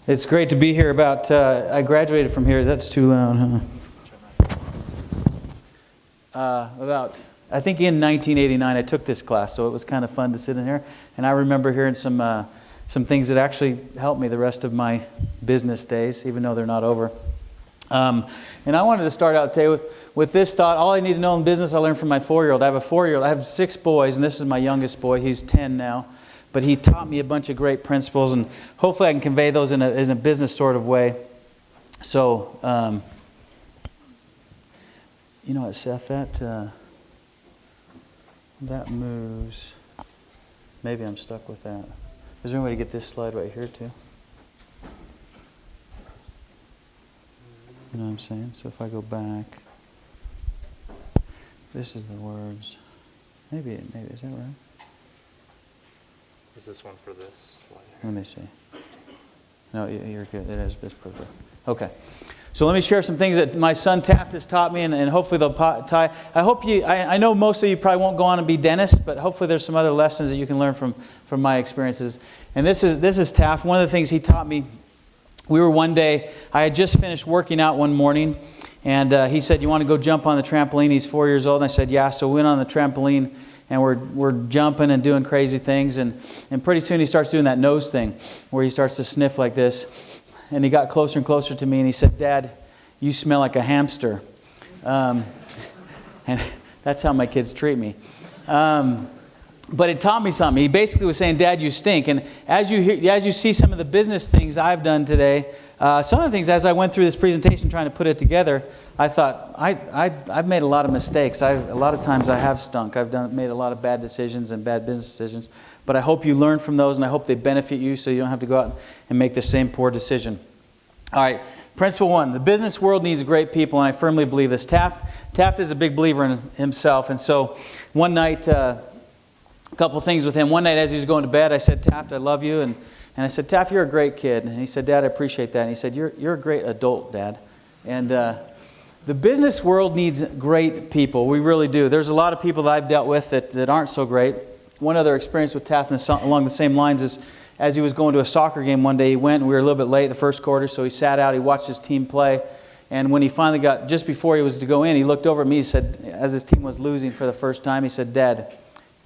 It's great to be here. I graduated from here. That's too loud, huh? I think in 1989 I took this class, so it was kind of fun to sit in here. And I remember hearing some things that actually helped me the rest of my business days, even though they're not over. And I wanted to start out today with this thought. All I need to know in business I learned from my 4-year-old. I have a 4-year-old. I have 6 boys, and this is my youngest boy. He's 10 now. But he taught me a bunch of great principles, and hopefully I can convey those in a business sort of way. So, you know what, Seth, that moves. Maybe I'm stuck with that. Is there any way to get this slide right here too? You know what I'm saying? So if I go back, this is the words. Maybe is that right? Is this one for this slide? Let me see. No, you're good. It is. It's perfect. Okay. So let me share some things that my son Taft has taught me, and hopefully they'll tie. I know most of you probably won't go on and be dentists, but hopefully there's some other lessons that you can learn from my experiences. And this is Taft. One of the things he taught me, one day, I had just finished working out one morning, and he said, "You want to go jump on the trampoline?" He's 4 years old, and I said, "Yeah." So we went on the trampoline, and we're jumping and doing crazy things, and pretty soon he starts doing that nose thing, where he starts to sniff like this. And he got closer and closer to me, and he said, "Dad, you smell like a hamster." And that's how my kids treat me. But it taught me something. He basically was saying, "Dad, you stink." And as you see some of the business things I've done today, some of the things as I went through this presentation trying to put it together, I thought, I've made a lot of mistakes. A lot of times I have stunk. I've made a lot of bad decisions and bad business decisions. But I hope you learn from those, and I hope they benefit you so you don't have to go out and make the same poor decision. All right, principle 1. The business world needs great people, and I firmly believe this. Taft is a big believer in himself, and so one night, a couple things with him. One night as he was going to bed, I said, "Taft, I love you." And I said, "Taft, you're a great kid." And he said, "Dad, I appreciate that." And he said, "You're a great adult, Dad." And the business world needs great people. We really do. There's a lot of people that I've dealt with that aren't so great. One other experience with Taft along the same lines is as he was going to a soccer game one day, he went and we were a little bit late the first quarter, so he sat out, he watched his team play, and when he finally just before he was to go in, he looked over at me, he said, as his team was losing for the first time, he said, "Dad,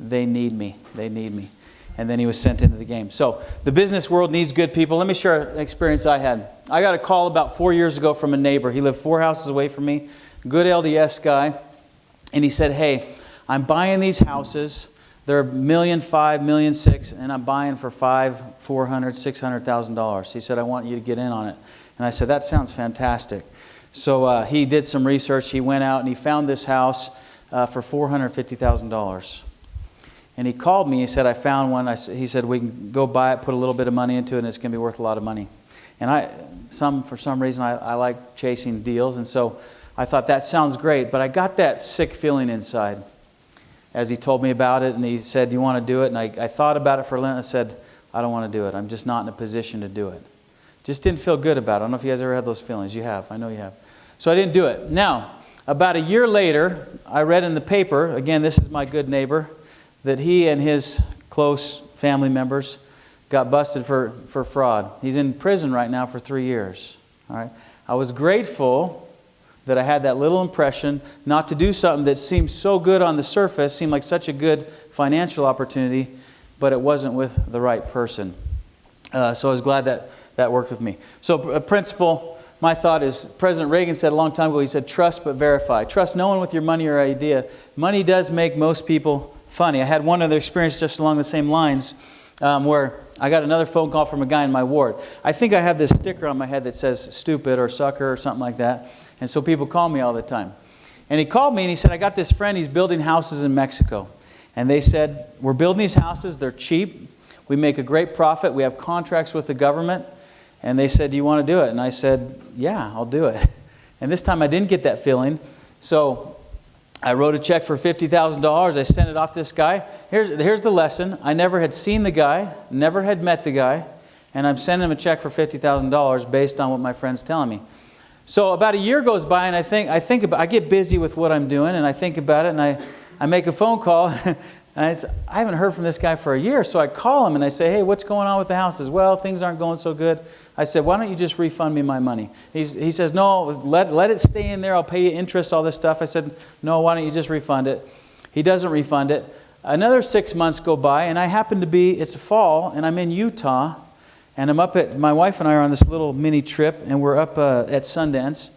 they need me, they need me." And then he was sent into the game. So the business world needs good people. Let me share an experience I had. I got a call about 4 years ago from a neighbor. He lived 4 houses away from me, good LDS guy, and he said, "Hey, I'm buying these houses. They're $1.5 million, $1.6 million, and I'm buying for $500,000, $400,000, $600,000. He said, "I want you to get in on it." And I said, "That sounds fantastic." So he did some research. He went out and he found this house for $450,000. And he called me. He said, "I found one." He said, "We can go buy it, put a little bit of money into it, and it's going to be worth a lot of money." And for some reason, I like chasing deals. And so I thought, that sounds great. But I got that sick feeling inside as he told me about it, and he said, "You want to do it?" And I thought about it for a minute, and I said, "I don't want to do it. I'm just not in a position to do it." Just didn't feel good about it. I don't know if you guys ever had those feelings. You have. I know you have. So I didn't do it. Now, about a year later, I read in the paper, again, this is my good neighbor, that he and his close family members got busted for fraud. He's in prison right now for 3 years. All right. I was grateful that I had that little impression not to do something that seemed so good on the surface, seemed like such a good financial opportunity, but it wasn't with the right person. So I was glad that worked with me. So a principle, my thought is, President Reagan said a long time ago, he said, "Trust but verify." Trust no one with your money or idea. Money does make most people funny. I had one other experience just along the same lines where I got another phone call from a guy in my ward. I think I have this sticker on my head that says stupid or sucker or something like that. And so people call me all the time. And he called me and he said, "I got this friend, he's building houses in Mexico." And they said, "We're building these houses, they're cheap, we make a great profit, we have contracts with the government." And they said, "Do you want to do it?" And I said, "Yeah, I'll do it." And this time I didn't get that feeling. So I wrote a check for $50,000. I sent it off to this guy. Here's the lesson. I never had seen the guy, never had met the guy, and I'm sending him a check for $50,000 based on what my friend's telling me. So about a year goes by, and I get busy with what I'm doing, and I think about it, and I make a phone call, And I haven't heard from this guy for a year. So I call him and I say, hey, what's going on with the house? He says, well, things aren't going so good. I said, why don't you just refund me my money? He says, no, let it stay in there. I'll pay you interest, all this stuff. I said, no, why don't you just refund it? He doesn't refund it. Another 6 months go by, and I happen to be, it's fall, and I'm in Utah, and my wife and I are on this little mini trip, and we're up at Sundance,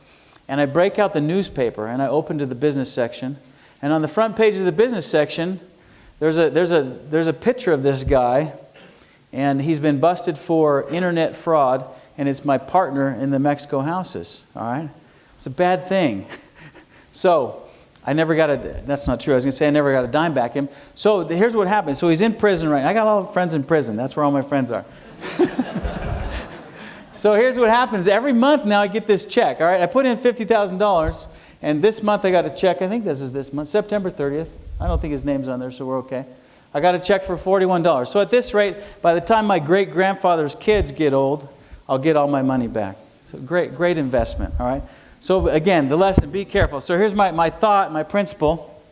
and I break out the newspaper, and I open to the business section, and on the front page of the business section, there's a picture of this guy, and he's been busted for internet fraud, and it's my partner in the Mexico houses, all right? It's a bad thing. So that's not true. I was going to say I never got a dime back him. So here's what happened. So he's in prison right now. I got a lot of friends in prison. That's where all my friends are. So here's what happens. Every month now I get this check, all right? I put in $50,000, and this month I got a check. I think this is this month, September 30th. I don't think his name's on there, so we're okay. I got a check for $41. So at this rate, by the time my great-grandfather's kids get old, I'll get all my money back. So great investment, all right? So again, the lesson, be careful. So here's my thought, my principle.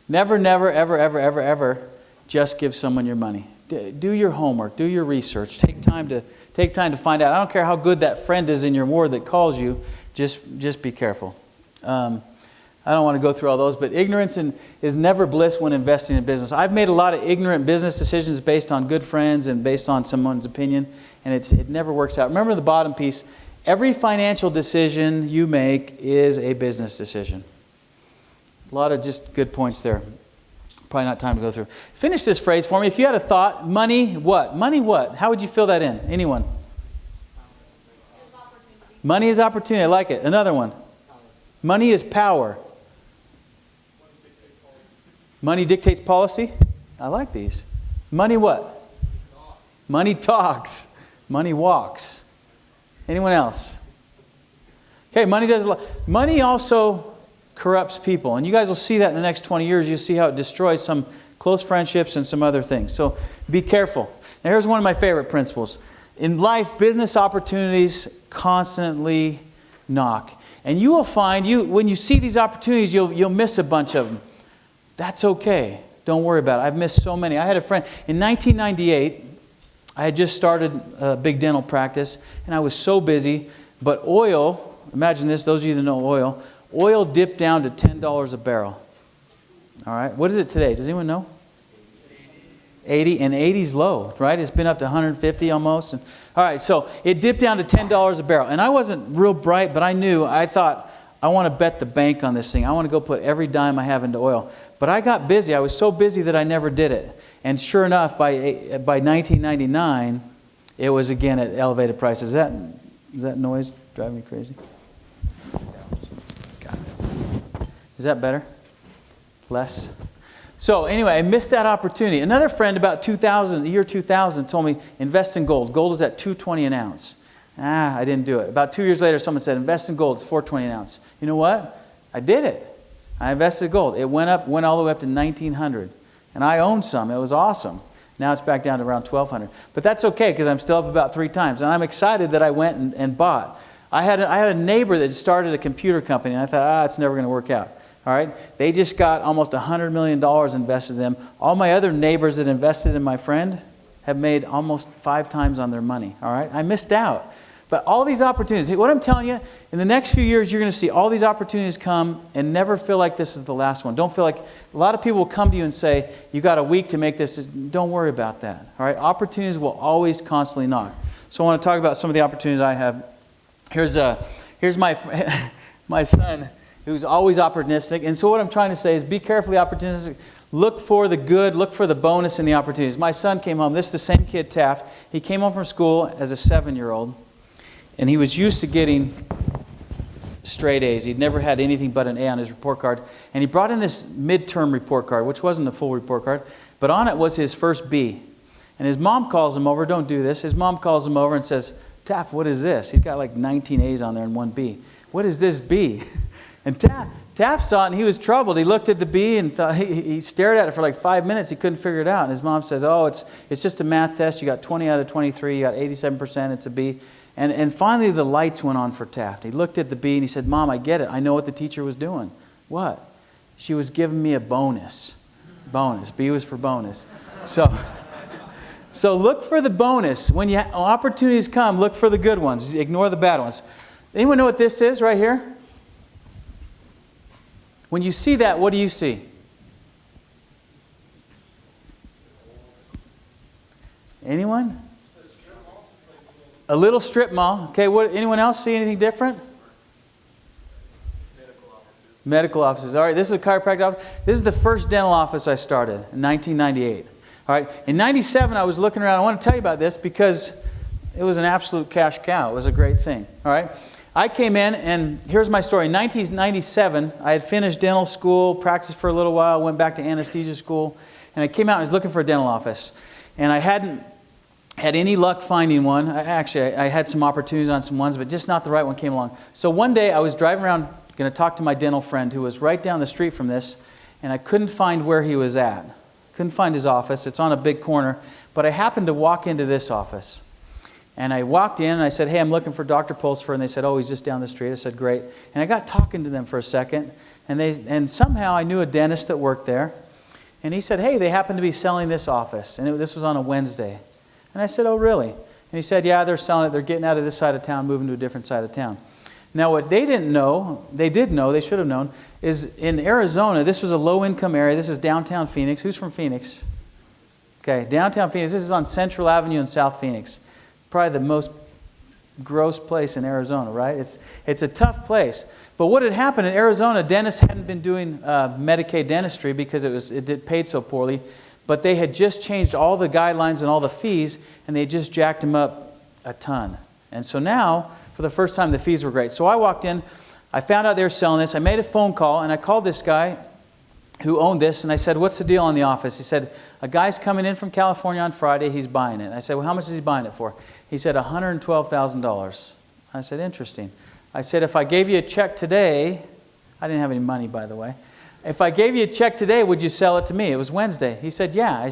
Never, ever, ever just give someone your money. Do your homework. Do your research. Take time to find out. I don't care how good that friend is in your ward that calls you. Just be careful. I don't want to go through all those, but ignorance is never bliss when investing in business. I've made a lot of ignorant business decisions based on good friends and based on someone's opinion, and it never works out. Remember the bottom piece. Every financial decision you make is a business decision. A lot of just good points there. Probably not time to go through. Finish this phrase for me. If you had a thought, money what? Money what? How would you fill that in? Anyone? Money is opportunity. I like it. Another one. Money is power. Money dictates policy. I like these. Money what? Money talks. Money walks. Anyone else? Okay, money does a lot. Money also corrupts people. And you guys will see that in the next 20 years. You'll see how it destroys some close friendships and some other things. So be careful. Now here's one of my favorite principles. In life, business opportunities constantly knock. And you will find, when you see these opportunities, you'll miss a bunch of them. That's okay. Don't worry about it. I've missed so many. I had a friend, in 1998, I had just started a big dental practice, and I was so busy. But oil, imagine this, those of you that know oil dipped down to $10 a barrel. All right, what is it today? Does anyone know? 80, and 80's low, right? It's been up to 150 almost. And, all right, so it dipped down to $10 a barrel. And I wasn't real bright, but I thought, I want to bet the bank on this thing. I want to go put every dime I have into oil. But I got busy. I was so busy that I never did it. And sure enough, by 1999, it was again at elevated prices. Is that noise driving me crazy? Got it. Is that better? Less? So anyway, I missed that opportunity. Another friend about the year 2000, told me, invest in gold. Gold is at $2.20 an ounce. I didn't do it. About 2 years later, someone said, invest in gold. It's $4.20 an ounce. You know what? I did it. I invested in gold. It went all the way up to $1,900. And I owned some. It was awesome. Now it's back down to around $1,200. But that's okay because I'm still up about 3 times. And I'm excited that I went and bought. I had a neighbor that started a computer company, and I thought, it's never going to work out. All right? They just got almost $100 million invested in them. All my other neighbors that invested in my friend have made almost 5 times on their money. All right? I missed out. But all these opportunities, what I'm telling you, in the next few years, you're going to see all these opportunities come and never feel like this is the last one. Don't feel like, a lot of people will come to you and say, you got a week to make this. Don't worry about that. All right? Opportunities will always constantly knock. So I want to talk about some of the opportunities I have. Here's my son, who's always opportunistic. And so what I'm trying to say is be carefully opportunistic. Look for the good. Look for the bonus in the opportunities. My son came home. This is the same kid, Taft. He came home from school as a 7-year-old. And he was used to getting straight A's. He'd never had anything but an A on his report card. And he brought in this midterm report card, which wasn't a full report card. But on it was his first B. And his mom calls him over. Don't do this. His mom calls him over and says, Taft, what is this? He's got like 19 A's on there and 1 B. What is this B? And Taft saw it and he was troubled. He looked at the B and thought, he stared at it for like 5 minutes. He couldn't figure it out. And his mom says, it's just a math test. You got 20 out of 23. You got 87%. It's a B. And finally the lights went on for Taft. He looked at the B and he said, Mom, I get it. I know what the teacher was doing. What? She was giving me a bonus. Bonus. B was for bonus. So look for the bonus. When opportunities come, look for the good ones. Ignore the bad ones. Anyone know what this is right here? When you see that, what do you see? Anyone? A little strip mall. Okay, anyone else see anything different? Medical offices. All right, this is a chiropractic office. This is the first dental office I started in 1998. All right, in 97 I was looking around. I want to tell you about this because it was an absolute cash cow. It was a great thing. All right, I came in, and here's my story. In 1997, I had finished dental school, practiced for a little while, went back to anesthesia school, and I came out and was looking for a dental office. And I hadn't had any luck finding one. I had some opportunities on some ones, but just not the right one came along. So one day I was driving around going to talk to my dental friend who was right down the street from this, and I couldn't find where he was at. Couldn't find his office. It's on a big corner. But I happened to walk into this office. And I walked in and I said, hey, I'm looking for Dr. Pulsfer. And they said, oh, he's just down the street. I said, great. And I got talking to them for a second. And somehow I knew a dentist that worked there. And he said, hey, they happen to be selling this office. And this was on a Wednesday. And I said, oh, really? And he said, yeah, they're selling it. They're getting out of this side of town, moving to a different side of town. Now, what they didn't know, they did know, they should have known, is in Arizona, this was a low-income area. This is downtown Phoenix. Who's from Phoenix? Okay, downtown Phoenix. This is on Central Avenue in South Phoenix. Probably the most gross place in Arizona, right? It's a tough place. But what had happened in Arizona, dentists hadn't been doing Medicaid dentistry because it paid so poorly. But they had just changed all the guidelines and all the fees, and they just jacked them up a ton. And so now, for the first time, the fees were great. So I walked in, I found out they were selling this. I made a phone call, and I called this guy who owned this, and I said, what's the deal on the office? He said, a guy's coming in from California on Friday, he's buying it. And I said, well, how much is he buying it for? He said, $112,000. I said, interesting. I said, if I gave you a check today, I didn't have any money, by the way. If I gave you a check today, would you sell it to me? It was Wednesday. He said, yeah.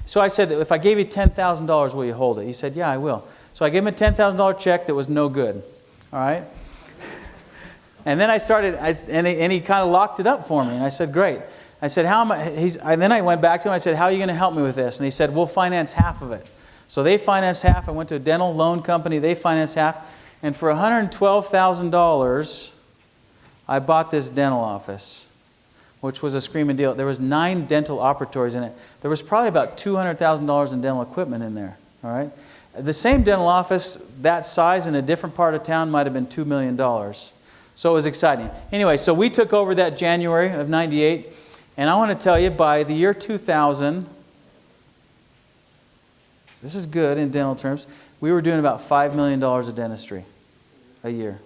So I said, if I gave you $10,000, will you hold it? He said, yeah, I will. So I gave him a $10,000 check that was no good. All right? And then I started, and he kind of locked it up for me. And I said, great. I said, how am I? And then I went back to him. I said, how are you going to help me with this? And he said, we'll finance half of it. So they financed half. I went to a dental loan company. They financed half. And for $112,000, I bought this dental office, which was a screaming deal. There was 9 dental operatories in it. There was probably about $200,000 in dental equipment in there. All right? The same dental office, that size in a different part of town, might have been $2 million. So it was exciting. Anyway, so we took over that January of 98. And I want to tell you, by the year 2000, this is good in dental terms, we were doing about $5 million of dentistry a year.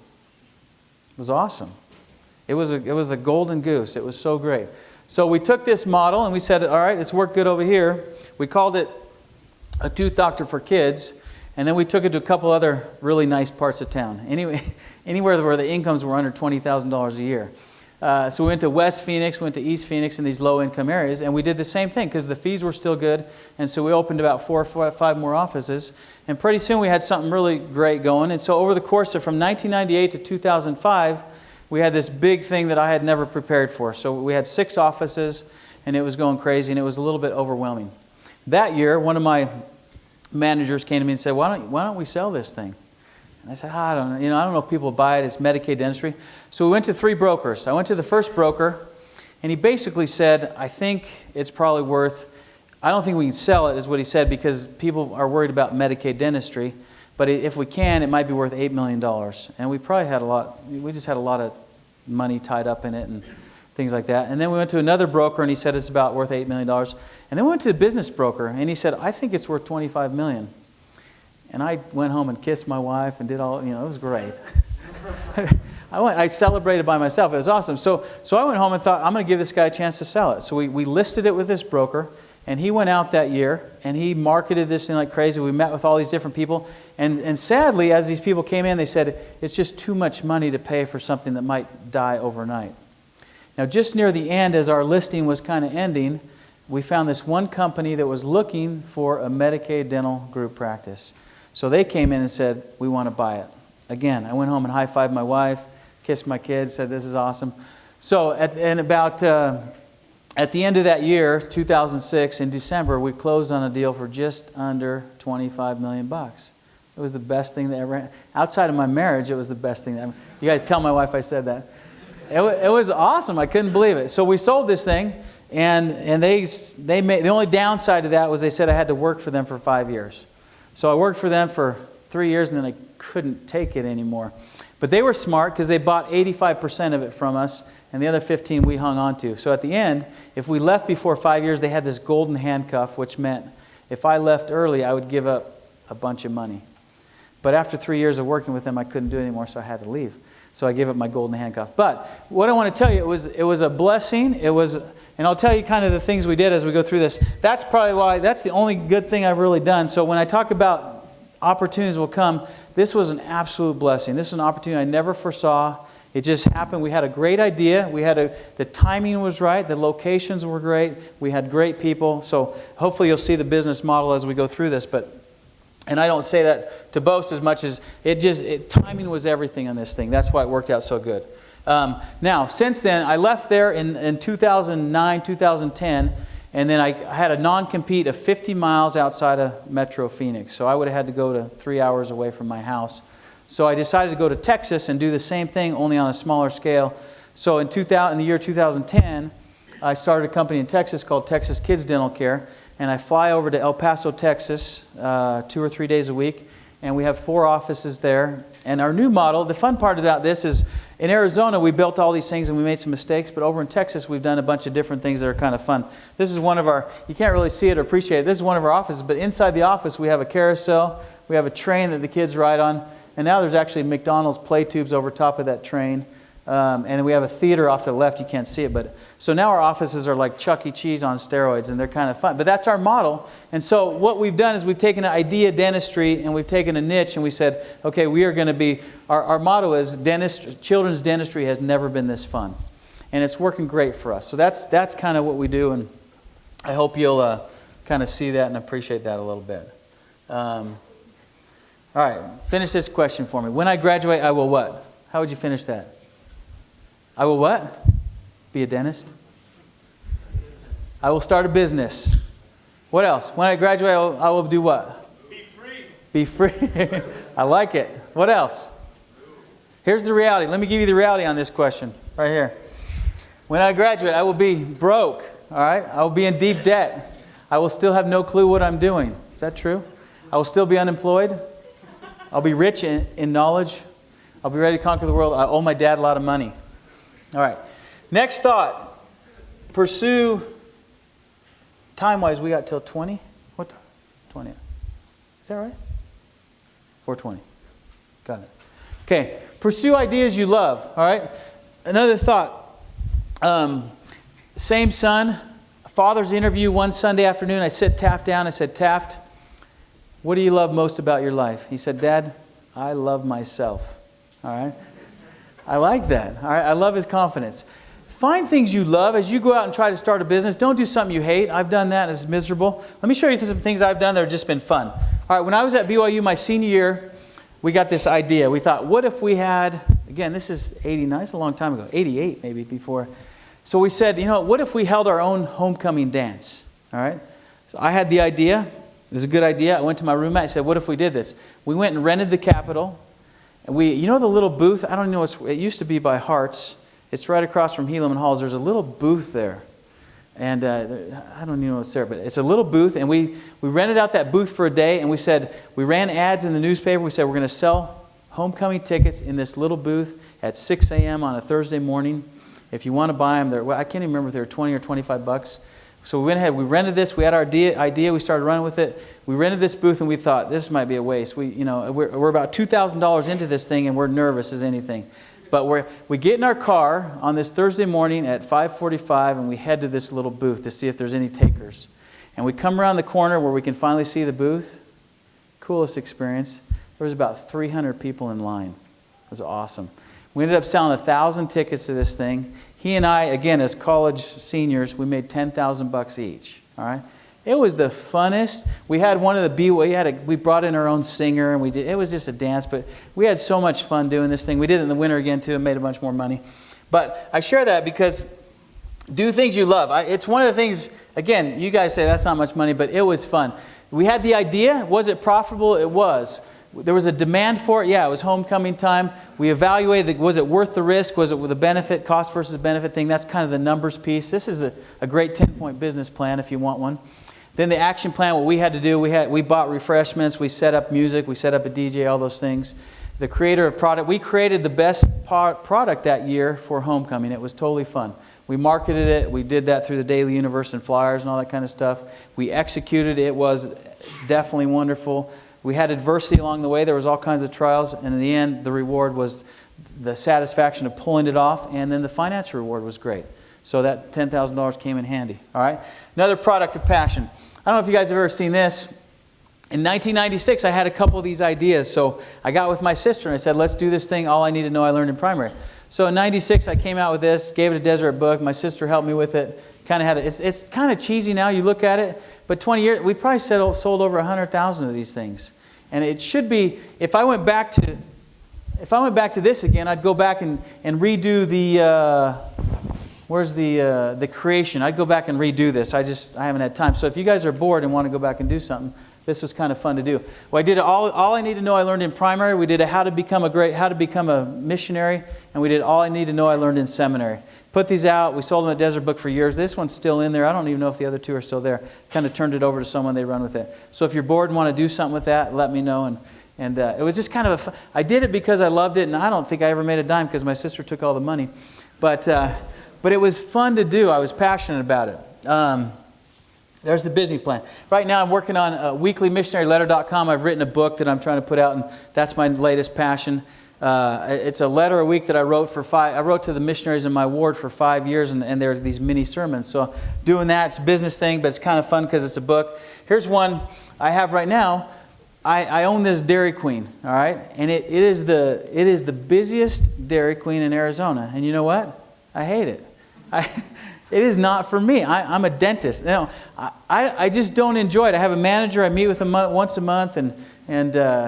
It was awesome. It was the golden goose. It was so great. So we took this model and we said, all right, it's worked good over here. We called it a tooth doctor for kids, and then we took it to a couple other really nice parts of town. Anywhere where the incomes were under $20,000 a year. So we went to West Phoenix, went to East Phoenix in these low-income areas, and we did the same thing because the fees were still good. And so we opened about 4 or 5 more offices, and pretty soon we had something really great going. And so over the course of from 1998 to 2005, we had this big thing that I had never prepared for. So we had 6 offices, and it was going crazy, and it was a little bit overwhelming. That year, one of my managers came to me and said, why don't we sell this thing? And I said, I don't know. I don't know if people buy it. It's Medicaid dentistry. So we went to 3 brokers. I went to the first broker, and he basically said, I think it's probably worth, I don't think we can sell it, is what he said, because people are worried about Medicaid dentistry. But if we can, it might be worth $8 million. And we probably had we just had a lot of money tied up in it and things like that. And then we went to another broker, and he said it's about worth $8 million. And then we went to a business broker, and he said, I think it's worth $25 million. And I went home and kissed my wife and did all, it was great. I celebrated by myself. It was awesome. So I went home and thought, I'm going to give this guy a chance to sell it. So we listed it with this broker, and he went out that year, and he marketed this thing like crazy. We met with all these different people. And sadly, as these people came in, they said, it's just too much money to pay for something that might die overnight. Now, just near the end, as our listing was kind of ending, we found this one company that was looking for a Medicaid dental group practice. So they came in and said, we want to buy it. Again, I went home and high-fived my wife, kissed my kids, said this is awesome. So in about at the end of that year, 2006, in December, we closed on a deal for just under $25 million. It was the best thing that ever, outside of my marriage, it was the best thing that ever. You guys tell my wife I said that. It was awesome. I couldn't believe it. So we sold this thing, and they made, the only downside to that was they said I had to work for them for 5 years. So I worked for them for 3 years, and then I couldn't take it anymore. But they were smart because they bought 85% of it from us, and the other 15 we hung on to. So at the end, if we left before 5 years, they had this golden handcuff, which meant if I left early, I would give up a bunch of money. But after 3 years of working with them, I couldn't do it anymore, so I had to leave. So I gave up my golden handcuff. But what I want to tell you, it was a blessing. And I'll tell you kind of the things we did as we go through this. That's probably why, that's the only good thing I've really done. So when I talk about opportunities will come, this was an absolute blessing. This is an opportunity I never foresaw. It just happened. We had a great idea. The timing was right. The locations were great. We had great people. So hopefully you'll see the business model as we go through this. And I don't say that to boast as much as timing was everything on this thing. That's why it worked out so good. Now, since then, I left there in 2009, 2010, and then I had a non-compete of 50 miles outside of Metro Phoenix. So I would have had to go to 3 hours away from my house. So I decided to go to Texas and do the same thing, only on a smaller scale. So in the year 2010, I started a company in Texas called Texas Kids Dental Care. And I fly over to El Paso, Texas, 2 or 3 days a week. And we have 4 offices there. And our new model, the fun part about this is, in Arizona, we built all these things and we made some mistakes. But over in Texas, we've done a bunch of different things that are kind of fun. This is one of our, you can't really see it or appreciate it. This is one of our offices. But inside the office, we have a carousel. We have a train that the kids ride on. And now there's actually McDonald's play tubes over top of that train. And then we have a theater off to the left. You can't see it. So now our offices are like Chuck E. Cheese on steroids, and they're kind of fun. But that's our model. And so what we've done is we've taken an idea dentistry, and we've taken a niche, and we said, okay, we are going to be, our motto is children's dentistry has never been this fun. And it's working great for us. So that's kind of what we do, and I hope you'll kind of see that and appreciate that a little bit. All right, finish this question for me. When I graduate, I will what? How would you finish that? I will what? Be a dentist? I will start a business. What else? When I graduate, I will do what? Be free. Be free. I like it. What else? Here's the reality. Let me give you the reality on this question right here. When I graduate, I will be broke. All right? I will be in deep debt. I will still have no clue what I'm doing. Is that true? I will still be unemployed. I'll be rich in knowledge. I'll be ready to conquer the world. I owe my dad a lot of money. All right. Next thought. Pursue. Time-wise, we got till 20. What? 20. Is that right? 4:20. Got it. Okay. Pursue ideas you love. All right. Another thought. Same son. Father's interview one Sunday afternoon. I sit Taft down. I said, Taft, what do you love most about your life? He said, Dad, I love myself. All right. I like that. All right. I love his confidence. Find things you love as you go out and try to start a business. Don't do something you hate. I've done that and it's miserable. Let me show you some things I've done that have just been fun. All right. When I was at BYU my senior year, we got this idea. We thought, what if we had, again, this is 89, it's a long time ago, 88 maybe before. So we said, what if we held our own homecoming dance? All right. So I had the idea. It was a good idea. I went to my roommate. I said, what if we did this? We went and rented the Capitol. And the little booth, I don't know, it used to be by Hart's. It's right across from Helaman Halls. There's a little booth there. And I don't even know what's there, but it's a little booth. And we rented out that booth for a day. And we ran ads in the newspaper. We said, we're going to sell homecoming tickets in this little booth at 6 a.m. on a Thursday morning. If you want to buy them, I can't even remember if they were 20 or 25 bucks. So we went ahead, we rented this, we had our idea, we started running with it. We rented this booth and we thought, this might be a waste. We're about $2,000 into this thing and we're nervous as anything. But we get in our car on this Thursday morning at 5:45 and we head to this little booth to see if there's any takers. And we come around the corner where we can finally see the booth. Coolest experience. There was about 300 people in line. It was awesome. We ended up selling 1,000 tickets to this thing. He and I, again, as college seniors, we made $10,000 each. All right, it was the funnest. We had one of the we brought in our own singer, and it was just a dance. But we had so much fun doing this thing. We did it in the winter again too, and made a bunch more money. But I share that because Do things you love. It's one of the things, again, you guys say that's not much money, but it was fun. We had the idea. Was it profitable? It was. There was a demand for it. Yeah, it was homecoming time. We evaluated, was it worth the risk? Was it with the benefit, cost versus benefit thing? That's kind of the numbers piece. This is a great 10-point business plan if you want one. Then the action plan, what we had to do, we bought refreshments, we set up music, we set up a DJ, all those things. The creator of product, we created the best product that year for homecoming. It was totally fun. We marketed it. We did that through the Daily Universe and flyers and all that kind of stuff. We executed it. It was definitely wonderful. We had adversity along the way. There was all kinds of trials. And in the end, the reward was the satisfaction of pulling it off. And then the financial reward was great. So that $10,000 came in handy. All right. Another product of passion. I don't know if you guys have ever seen this. In 1996, I had a couple of these ideas. So I got with my sister and I said, let's do this thing. All I need to know I learned in primary. So in 96, I came out with this, gave it a Deseret book. My sister helped me with it. Kind of had it's kind of cheesy now. You look at it, but 20 years, we probably sold over 100,000 of these things. And it should be. If I went back to this again, I'd go back and redo the. Where's the creation? I'd go back and redo this. I haven't had time. So if you guys are bored and want to go back and do something, this was kind of fun to do. Well, I did all I need to know I learned in primary. We did how to become a missionary, and we did all I need to know I learned in seminary. Put these out. We sold them at Desert Book for years. This one's still in there. I don't even know if the other two are still there. Kind of turned it over to someone. They run with it. So if you're bored and want to do something with that, let me know. And it was just kind of I did it because I loved it, and I don't think I ever made a dime because my sister took all the money. But it was fun to do. I was passionate about it. There's the business plan. Right now I'm working on weeklymissionaryletter.com. I've written a book that I'm trying to put out, and that's my latest passion. It's a letter a week that I wrote I wrote to the missionaries in my ward for 5 years, and there are these mini sermons. So doing that, it's a business thing, but it's kind of fun because it's a book. Here's one I have right now. I own this Dairy Queen, all right? And it is the busiest Dairy Queen in Arizona. And you know what? I hate it. It is not for me. I'm a dentist. No, I just don't enjoy it. I have a manager. I meet with him once a month, and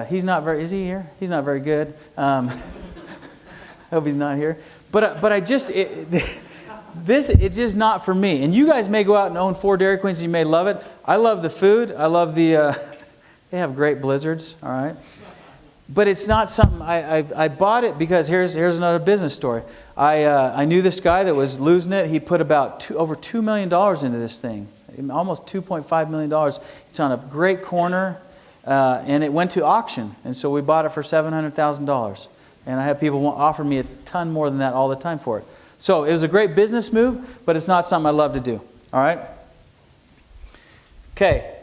he's not very. Is he here? He's not very good. I hope he's not here. But I just it's just not for me. And you guys may go out and own 4 Dairy Queens, and you may love it. I love the food. I love the. They have great blizzards. All right. But it's not something, I bought it because here's another business story. I knew this guy that was losing it. He put about over $2 million into this thing, almost $2.5 million. It's on a great corner, and it went to auction. And so we bought it for $700,000. And I have people offer me a ton more than that all the time for it. So it was a great business move, but it's not something I love to do. All right? Okay.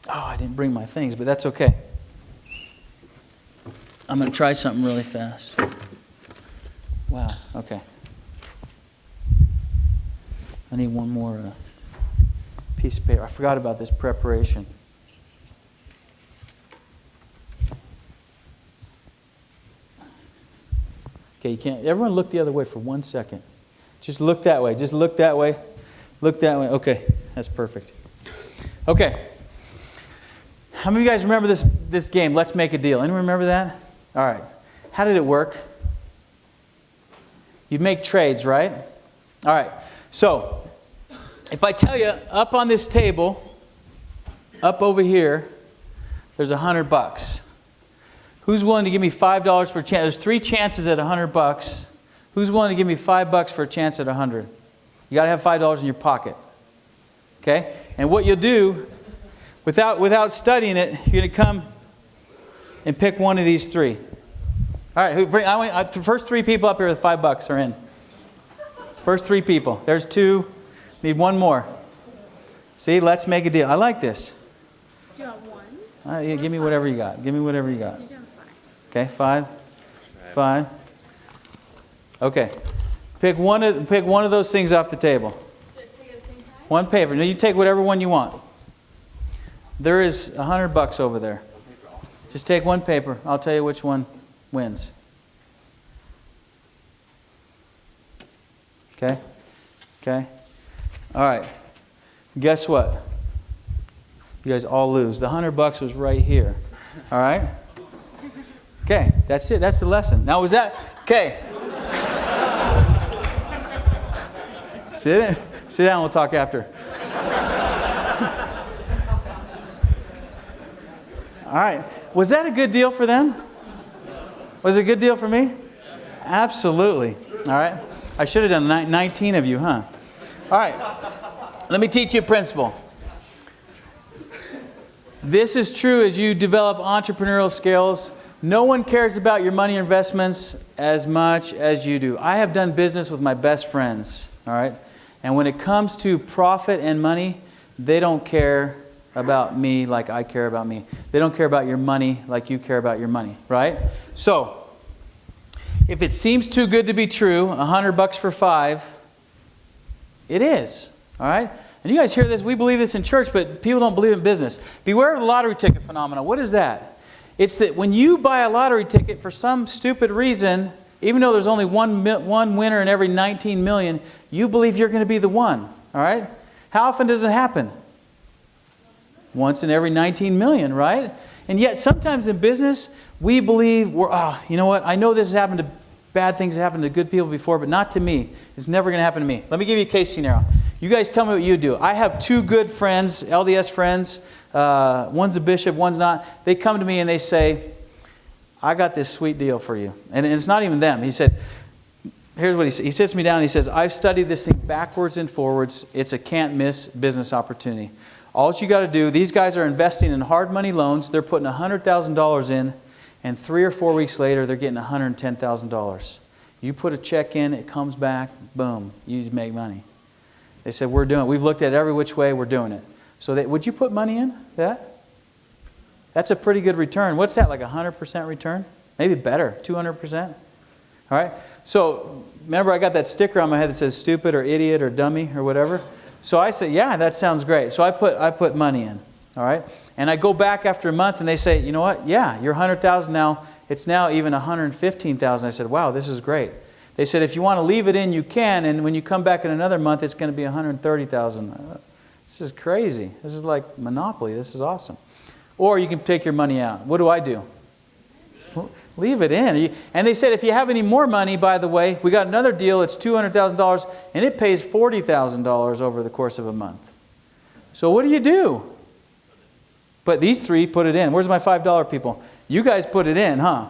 Oh, I didn't bring my things, but that's okay. I'm going to try something really fast. Wow, okay. I need one more piece of paper. I forgot about this preparation. Okay, you can't. Everyone look the other way for 1 second. Just look that way. Just look that way. Look that way. Okay, that's perfect. Okay. How many of you guys remember this game, Let's Make a Deal? Anyone remember that? All right. How did it work? You'd make trades, right? All right. So, if I tell you, up on this table, up over here, there's $100. Who's willing to give me $5 for a chance? There's 3 chances at $100. Who's willing to give me $5 for a chance at 100? You got to have $5 in your pocket. Okay? And what you'll do, without studying it, you're going to come and pick one of these 3. All right, the first 3 people up here with $5 are in. First 3 people. There's 2. Need one more. See, let's make a deal. I like this. Do you want ones? Yeah, give me whatever you got. Give me whatever you got. You're doing 5. Okay, 5. 5. Okay. Pick one of those things off the table. Should I take it at the same time? One paper. No, you take whatever one you want. There is $100 over there. Just take one paper. I'll tell you which one wins. Okay? Okay? All right. Guess what? You guys all lose. The $100 was right here. All right? Okay, that's it. That's the lesson. Now, was that... Okay. See it? Sit down, we'll talk after. All right. Was that a good deal for them? Was it a good deal for me? Absolutely. All right. I should have done 19 of you, huh? All right. Let me teach you a principle. This is true as you develop entrepreneurial skills. No one cares about your money investments as much as you do. I have done business with my best friends, all right? And when it comes to profit and money, they don't care about me like I care about me. They don't care about your money like you care about your money, right? So, if it seems too good to be true, $100 for 5, it is, all right? And you guys hear this, we believe this in church, but people don't believe in business. Beware of the lottery ticket phenomenon. What is that? It's that when you buy a lottery ticket for some stupid reason, even though there's only one winner in every 19 million, you believe you're going to be the one, all right? How often does it happen? Once in every 19 million, right? And yet sometimes in business, we believe, you know what? I know this has happened to bad things have happened to good people before, but not to me. It's never going to happen to me. Let me give you a case scenario. You guys tell me what you do. I have 2 good friends, LDS friends. One's a bishop, one's not. They come to me and they say, I got this sweet deal for you. And it's not even them. He said, here's what he said. He sits me down and he says, I've studied this thing backwards and forwards. It's a can't miss business opportunity. All you got to do, these guys are investing in hard money loans. They're putting $100,000 in, and 3 or 4 weeks later, they're getting $110,000. You put a check in, it comes back, boom, you just make money. They said, we're doing it. We've looked at it every which way, we're doing it. So would you put money in that? That's a pretty good return. What's that, like 100% return? Maybe better, 200%? All right? So remember I got that sticker on my head that says stupid or idiot or dummy or whatever? So I said, yeah, that sounds great. So I put money in, all right? And I go back after a month and they say, you know what? Yeah, you're 100,000 now. It's now even 115,000. I said, wow, this is great. They said, if you want to leave it in, you can. And when you come back in another month, it's going to be 130,000. This is crazy. This is like Monopoly. This is awesome. Or you can take your money out. What do? Leave it in. And they said, if you have any more money, by the way, we got another deal. It's $200,000, and it pays $40,000 over the course of a month. So what do? But these 3 put it in. Where's my $5 people? You guys put it in, huh?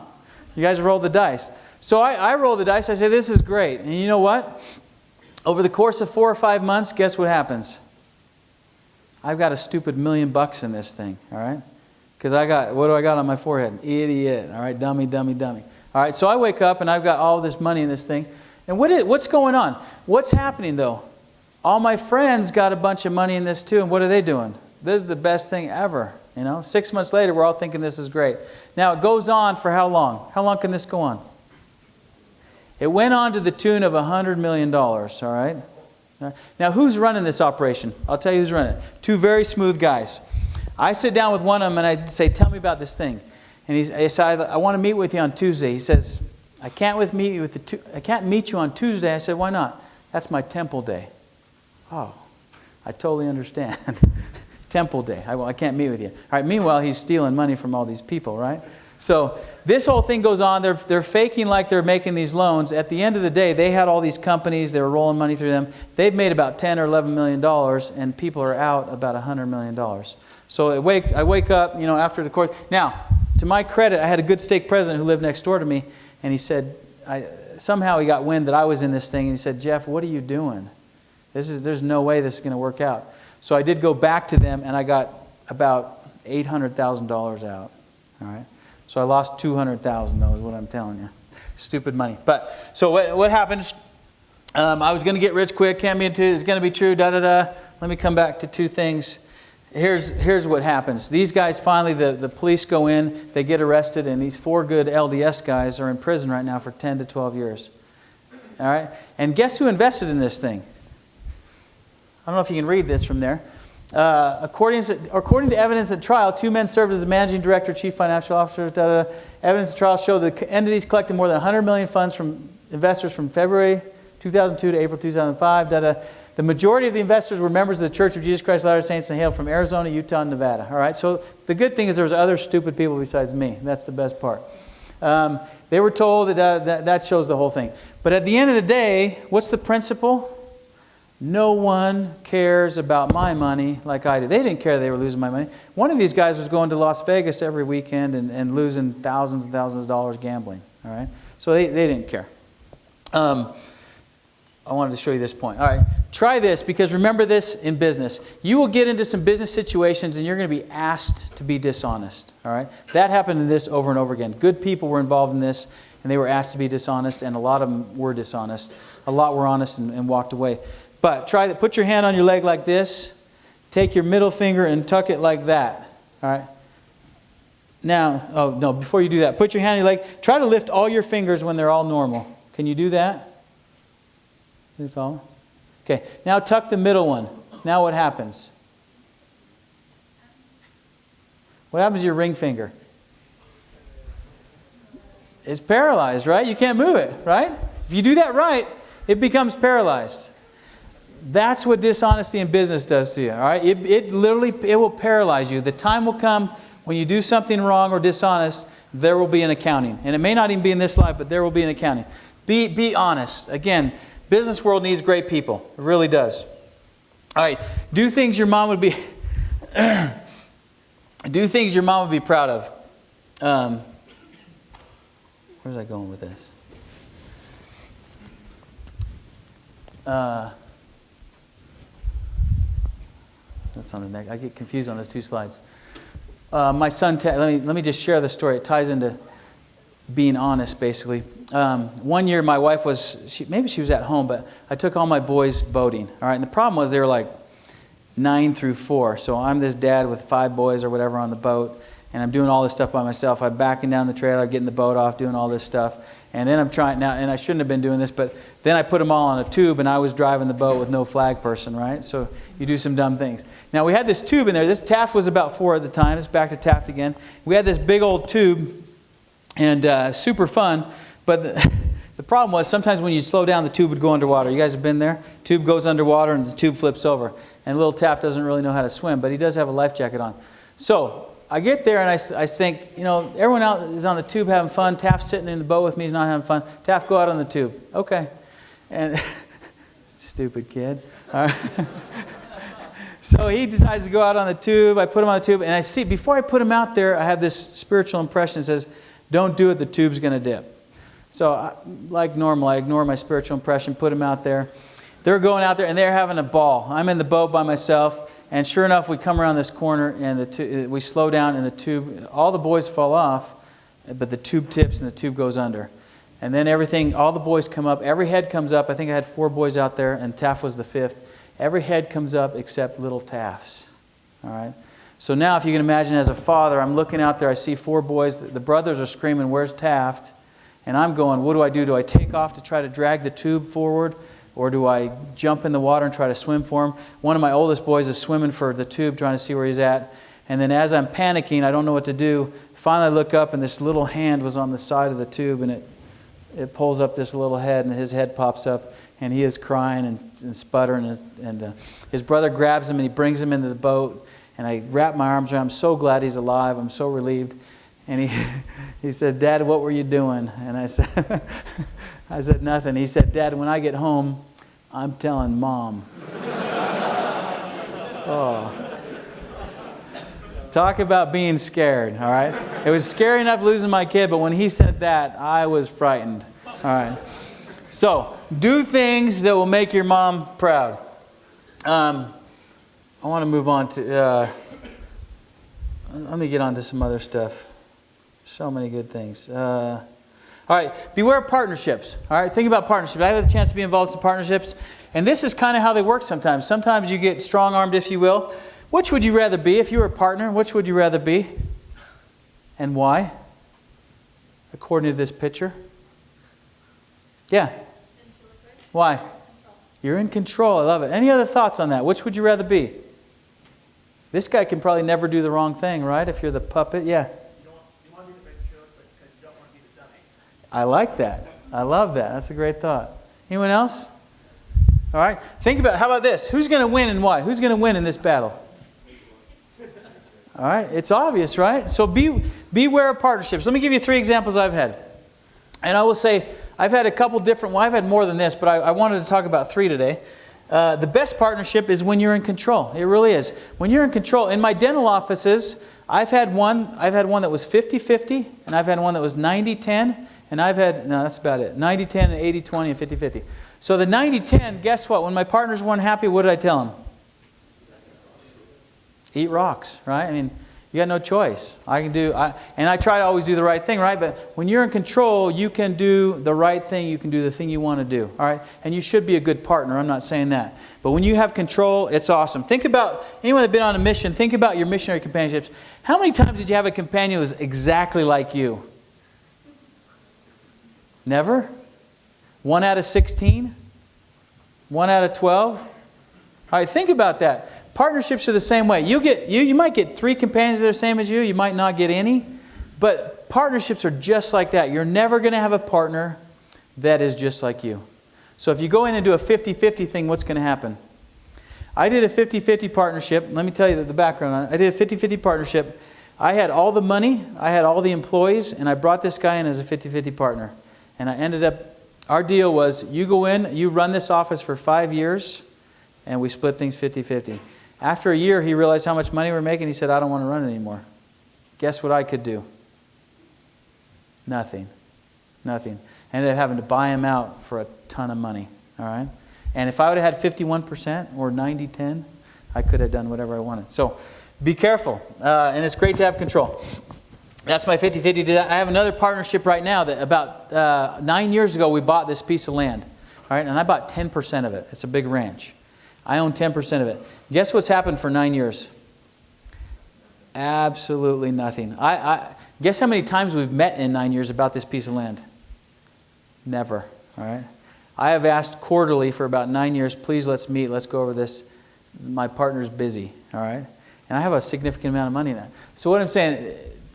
You guys rolled the dice. So I roll the dice. I say, this is great. And you know what? Over the course of 4 or 5 months, guess what happens? I've got a stupid $1 million in this thing, all right? Because what do I got on my forehead? Idiot, all right? Dummy, dummy, dummy. All right, so I wake up and I've got all this money in this thing. And what's going on? What's happening though? All my friends got a bunch of money in this too, and what are they doing? This is the best thing ever, you know? 6 months later, we're all thinking this is great. Now, it goes on for how long? How long can this go on? It went on to the tune of $100 million, all right? Now, who's running this operation? I'll tell you who's running it. 2 very smooth guys. I sit down with one of them and I say, tell me about this thing. And he said, I want to meet with you on Tuesday. He says, I can't meet you on Tuesday. I said, why not? That's my temple day. Oh, I totally understand. Temple day. I can't meet with you. All right, meanwhile, he's stealing money from all these people, right? So this whole thing goes on. They're faking like they're making these loans. At the end of the day, they had all these companies. They were rolling money through them. They've made about $10 or $11 million, and people are out about $100 million. So I wake up, after the course. Now, to my credit, I had a good stake president who lived next door to me, and he said, somehow he got wind that I was in this thing, and he said, Jeff, what are you doing? There's no way this is going to work out. So I did go back to them, and I got about $800,000 out. All right. So I lost $200,000, though, is what I'm telling you. Stupid money. But so what happens? I was going to get rich quick. Can't be into it. It's going to be true. Da-da-da. Let me come back to 2 things. Here's what happens. These guys finally, the police go in. They get arrested. And these 4 good LDS guys are in prison right now for 10 to 12 years. All right? And guess who invested in this thing? I don't know if you can read this from there. According to evidence at trial, 2 men served as managing director, chief financial officers. Evidence at trial showed the entities collected more than 100 million funds from investors from February 2002 to April 2005. The majority of the investors were members of the Church of Jesus Christ of Latter-day Saints and hailed from Arizona, Utah, and Nevada. All right. So the good thing is there was other stupid people besides me. That's the best part. They were told that shows the whole thing. But at the end of the day, what's the principle? No one cares about my money like I do. They didn't care they were losing my money. One of these guys was going to Las Vegas every weekend and losing thousands and thousands of dollars gambling. All right, so they didn't care. I wanted to show you this point. All right, try this, because remember this in business. You will get into some business situations and you're going to be asked to be dishonest. All right, that happened in this over and over again. Good people were involved in this and they were asked to be dishonest, and a lot of them were dishonest. A lot were honest and walked away. But try that. Put your hand on your leg like this. Take your middle finger and tuck it like that. All right. Now, oh no, before you do that, put your hand on your leg. Try to lift all your fingers when they're all normal. Can you do that? Lift all? Okay. Now tuck the middle one. Now what happens? What happens to your ring finger? It's paralyzed, right? You can't move it, right? If you do that right, it becomes paralyzed. That's what dishonesty in business does to you, all right? It literally will paralyze you. The time will come when you do something wrong or dishonest, there will be an accounting. And it may not even be in this life, but there will be an accounting. Be honest. Again, business world needs great people. It really does. All right, do things your mom would be do things your mom would be proud of. Where's I going with this? That's on the next. I get confused on those two slides. My son, let me just share the story. It ties into being honest, basically. One year, my wife maybe she was at home, but I took all my boys boating. All right, and the problem was they were like 9 through 4. So I'm this dad with 5 boys or whatever on the boat, and I'm doing all this stuff by myself. I'm backing down the trailer, getting the boat off, doing all this stuff. And then I'm trying now, and I shouldn't have been doing this, but then I put them all on a tube, and I was driving the boat with no flag person, right? So you do some dumb things. Now we had this tube in there. This Taft was about 4 at the time. It's back to Taft again. We had this big old tube, and super fun. But the problem was sometimes when you slow down, the tube would go underwater. You guys have been there? Tube goes underwater, and the tube flips over. And little Taft doesn't really know how to swim, but he does have a life jacket on. So I get there and I think, everyone out is on the tube having fun. Taft's sitting in the boat with me. He's not having fun. Taft, go out on the tube. Okay. And stupid kid. All right. So he decides to go out on the tube. I put him on the tube. And I see, before I put him out there, I have this spiritual impression that says, don't do it, the tube's going to dip. So like normal, I ignore my spiritual impression, put him out there. They're going out there and they're having a ball. I'm in the boat by myself. And sure enough, we come around this corner and we slow down and the tube, all the boys fall off, but the tube tips and the tube goes under. And then all the boys come up, every head comes up. I think I had 4 boys out there and Taft was the 5th. Every head comes up except little Taft's. All right. So now if you can imagine as a father, I'm looking out there, I see 4 boys. The brothers are screaming, where's Taft? And I'm going, what do I do? Do I take off to try to drag the tube forward? Or do I jump in the water and try to swim for him? One of my oldest boys is swimming for the tube, trying to see where he's at. And then as I'm panicking, I don't know what to do. Finally I look up and this little hand was on the side of the tube and it pulls up this little head and his head pops up and he is crying and sputtering. And his brother grabs him and he brings him into the boat. And I wrap my arms around him. I'm so glad he's alive. I'm so relieved. And he said, Dad, what were you doing? And I said, nothing. He said, Dad, when I get home, I'm telling Mom. Oh. Talk about being scared, all right? It was scary enough losing my kid, but when he said that, I was frightened. All right. So, do things that will make your mom proud. I want to move on to... let me get on to some other stuff. So many good things. All right, beware of partnerships. All right, think about partnerships. I had a chance to be involved in some partnerships, and this is kind of how they work sometimes. Sometimes you get strong-armed, if you will. Which would you rather be? If you were a partner, which would you rather be? And why? According to this picture. Yeah. Why? You're in control. I love it. Any other thoughts on that? Which would you rather be? This guy can probably never do the wrong thing, right? If you're the puppet. Yeah. I like that. I love that. That's a great thought. Anyone else? All right. Think about, how about this? Who's going to win and why? Who's going to win in this battle? All right. It's obvious, right? So beware of partnerships. Let me give you 3 examples I've had. And I will say, I've had a couple different, well, I've had more than this, but I wanted to talk about 3 today. The best partnership is when you're in control. It really is. When you're in control. In my dental offices, I've had one that was 50-50, and I've had one that was 90-10, and that's about it. 90-10 and 80-20 and 50-50. So the 90-10, guess what? When my partners weren't happy, what did I tell them? Eat rocks, right? I mean, you got no choice. And I try to always do the right thing, right? But when you're in control, you can do the right thing. You can do the thing you want to do, all right? And you should be a good partner. I'm not saying that. But when you have control, it's awesome. Think about, anyone that's been on a mission, think about your missionary companionships. How many times did you have a companion who was exactly like you? Never? 1 out of 16? 1 out of 12? All right, think about that. Partnerships are the same way. You might get 3 companions that are the same as you. You might not get any. But partnerships are just like that. You're never going to have a partner that is just like you. So if you go in and do a 50-50 thing, what's going to happen? I did a 50-50 partnership. Let me tell you the background on it. I did a 50-50 partnership. I had all the money. I had all the employees. And I brought this guy in as a 50-50 partner. And I ended up, our deal was, you go in, you run this office for 5 years, and we split things 50-50. After a year, he realized how much money we were making. He said, I don't want to run it anymore. Guess what I could do? Nothing. Nothing. I ended up having to buy him out for a ton of money. All right? And if I would have had 51% or 90-10, I could have done whatever I wanted. So be careful. And it's great to have control. That's my 50-50. I have another partnership right now that about 9 years ago, we bought this piece of land. All right? And I bought 10% of it. It's a big ranch. I own 10% of it. Guess what's happened for 9 years? Absolutely nothing. I guess how many times we've met in 9 years about this piece of land? Never. All right. I have asked quarterly for about 9 years, please let's meet, let's go over this. My partner's busy. All right. And I have a significant amount of money in that. So what I'm saying,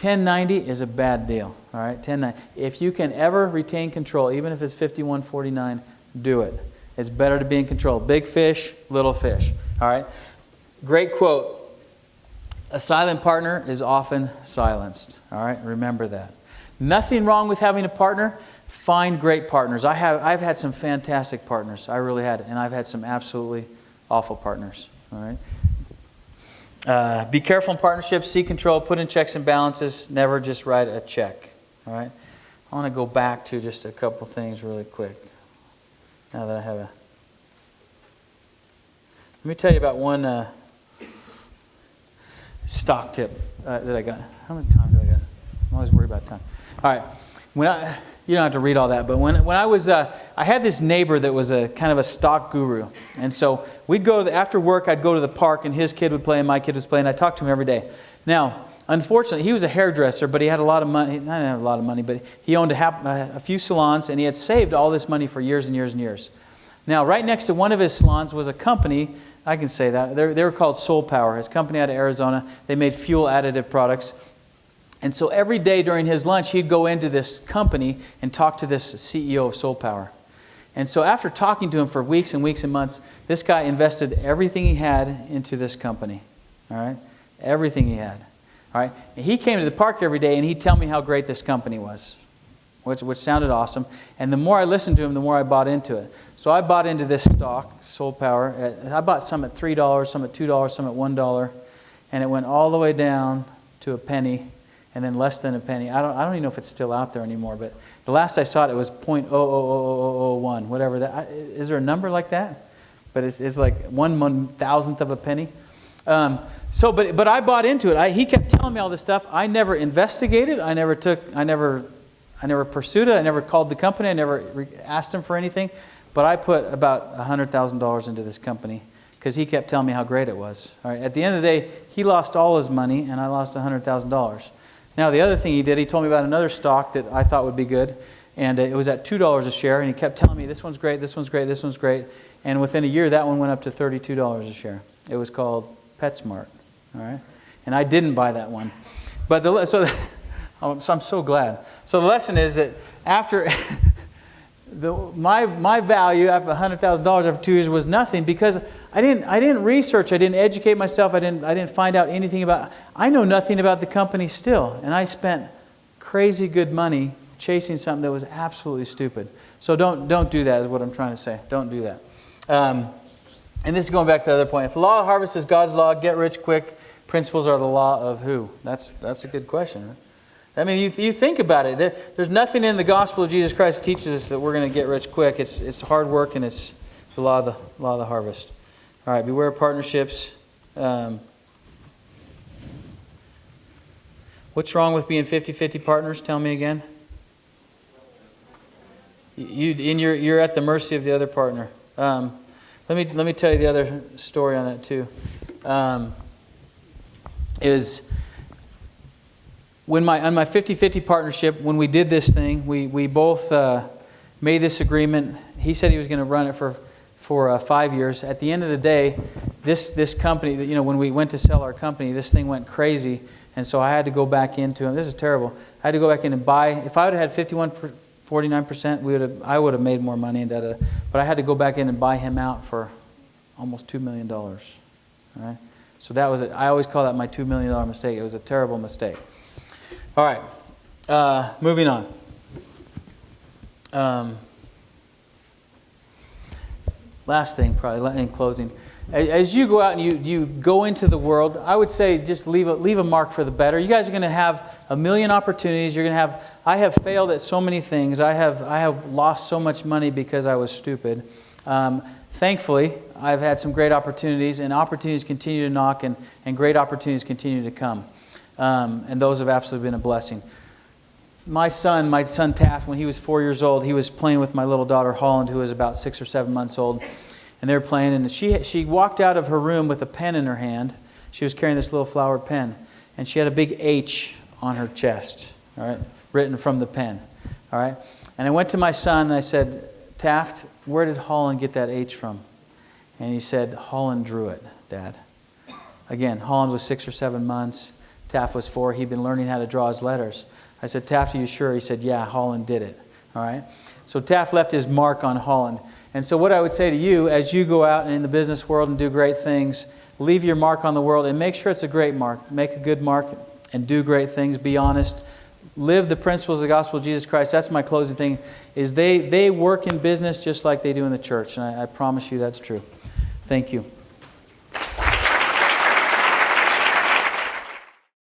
1090 is a bad deal. All right. 1090. If you can ever retain control, even if it's 51-49, do it. It's better to be in control. Big fish, little fish. All right? Great quote. A silent partner is often silenced. All right? Remember that. Nothing wrong with having a partner. Find great partners. I've had some fantastic partners. I really had. And I've had some absolutely awful partners. All right? Be careful in partnerships. Seek control. Put in checks and balances. Never just write a check. All right? I want to go back to just a couple things really quick. Now that I have Let me tell you about one stock tip that I got. How much time do I got? I'm always worried about time. All right. You don't have to read all that, but when I was, I had this neighbor that was a kind of a stock guru. And so we'd go, after work, I'd go to the park, and his kid would play, and my kid was playing. I talked to him every day. Now, unfortunately, he was a hairdresser, but he had a lot of money. He didn't have a lot of money, but he owned a few salons, and he had saved all this money for years and years and years. Now, right next to one of his salons was a company, I can say that, they were called Soul Power. His company out of Arizona. They made fuel additive products. And so every day during his lunch, he'd go into this company and talk to this CEO of Soul Power. And so after talking to him for weeks and weeks and months, this guy invested everything he had into this company. All right? Everything he had. All right? And he came to the park every day, and he'd tell me how great this company was, which sounded awesome. And the more I listened to him, the more I bought into it. So I bought into this stock, Soul Power. I bought some at $3, some at $2, some at $1. And it went all the way down to a penny, and then less than a penny. I don't even know if it's still out there anymore, but the last I saw it was 0.00001, whatever that. Is there a number like that? But it's like 1/1000th of a penny. But I bought into it. He kept telling me all this stuff. I never investigated. I never pursued it. I never called the company. I never asked him for anything. But I put about $100,000 into this company because he kept telling me how great it was. All right. At the end of the day, he lost all his money, and I lost $100,000. Now, the other thing he did, he told me about another stock that I thought would be good, and it was at $2 a share, and he kept telling me, this one's great, this one's great, this one's great. And within a year, that one went up to $32 a share. It was called PetSmart. All right. And I didn't buy that one. But I'm so glad. So the lesson is that after my value after $100,000 after 2 years was nothing because I didn't research, I didn't educate myself, I didn't find out anything about. I know nothing about the company still, and I spent crazy good money chasing something that was absolutely stupid. So don't do that. Is what I'm trying to say. Don't do that. And this is going back to the other point. If the law of harvest is God's law, get rich quick, principles are the law of who? That's a good question. Right? I mean, you think about it. There's nothing in the gospel of Jesus Christ that teaches us that we're going to get rich quick. It's hard work, and it's the law of the harvest. All right, beware of partnerships. What's wrong with being 50-50 partners? Tell me again. You're at the mercy of the other partner. Let me tell you the other story on that too. Is when on my 50-50 partnership, when we did this thing, we both made this agreement. He said he was going to run it for 5 years. At the end of the day, this company, when we went to sell our company, this thing went crazy, and so I had to go back into it. This is terrible. I had to go back in and buy. If I would have had 49%, I would have made more money, but I had to go back in and buy him out for almost $2 million. All right? So that was it. I always call that my $2 million mistake. It was a terrible mistake. All right, moving on. Last thing, probably in closing. As you go out and you go into the world, I would say just leave a mark for the better. You guys are going to have a million opportunities. You're going to have. I have failed at so many things. I have lost so much money because I was stupid. Thankfully, I've had some great opportunities, and opportunities continue to knock, and great opportunities continue to come. And those have absolutely been a blessing. My son Taft, when he was 4 years old, he was playing with my little daughter Holland, who was about 6 or 7 months old. And they were playing, and she walked out of her room with a pen in her hand. She was carrying this little flowered pen, and she had a big H on her chest, all right, written from the pen, all right. And I went to my son and I said, Taft, where did Holland get that H from? And he said, Holland drew it, Dad. Again, Holland was 6 or 7 months. Taft was 4. He'd been learning how to draw his letters. I said, Taft, are you sure? He said, yeah, Holland did it, all right. So Taft left his mark on Holland. And so what I would say to you, as you go out in the business world and do great things, leave your mark on the world and make sure it's a great mark. Make a good mark and do great things. Be honest. Live the principles of the gospel of Jesus Christ. That's my closing thing, is they work in business just like they do in the church. And I promise you that's true. Thank you.